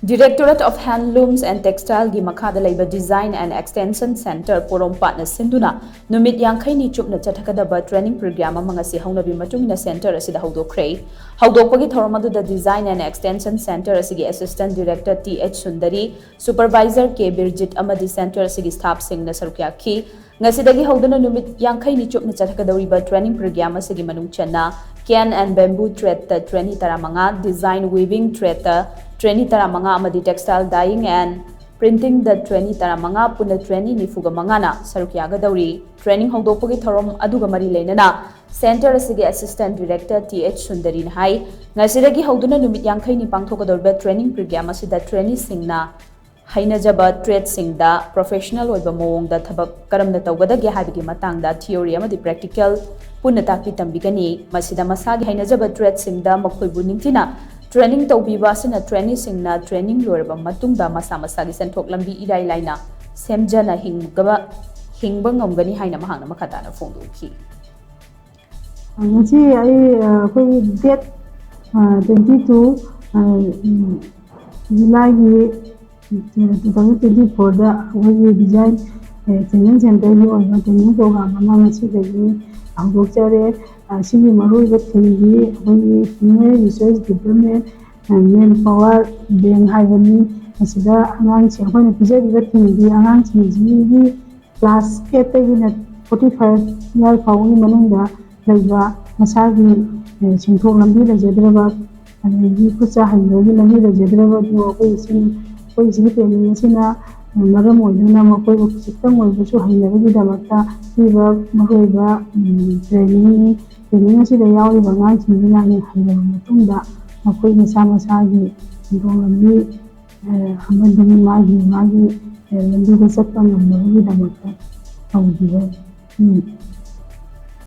Directorate of Handlooms and Textile gi makhada laiba Design and Extension Center Porompat na sinduna numit yangkai ni chupna chathakadaba training program amanga si haunabi matungina center asida hawdokre hawdokpagi thoramadu da Design and Extension Center asigi Assistant Director TH Sundari Supervisor K Birjit amadi center asigi staff sing na sarukyaki ngasidagi hawdana numit yangkai ni chupna chathakadawriba training program asigi manung channa Can and Bamboo Thread the Training Taramanga Design Weaving Thread the Training Taramanga amadi Textile Dyeing and Printing the Training Taramanga Puna Training Nifuga Mangana Sarukyaga Dauri Training Hongdopagi Thorom Aduga Mari Lenana Center Asigi Assistant Director TH Sundarin Hai Nasidagi Hauduna Numit Yankai ni Pangthoka Dorbe Training Program asida Training Singna Hainajaba Trade Singda Professional Oiba Mawong da Thabak Karamna Tawgadagi Habigi Matangda Theory amadi Practical Puna Taki Tambigani Masida Masagi Hainajaba Trade Singda Makoibu Ningtina Training Tawbiba Sina Training Singna Training Loraba Matungda Masa Masagi Sentok Lambi Irai Laina Semjana Hingbangam Haina Mahana Makatana Fonduki. Ngasi ai date 22 July 2024 da we design training center yo training program ama ngasi dagi hangdokjare sigi maroi ba thiri we female research development and manpower bank haibani asida angang chengkhoi pijari ba thiri angang chiji class 8 tagina 45 year fauni manungda laiba masagi chingthok lambi lajadraba ani pucha hangogi lambi lajadraba do koi sin training sina maram oiduna makoi siktam oibusu hainabagi damakta siba maroiba training asida yawi bangang chingina ni hainaba matungda makoi masa masagi chingthok lambi amadi magi lambi da saktam ngamnabagi damakta tawdiba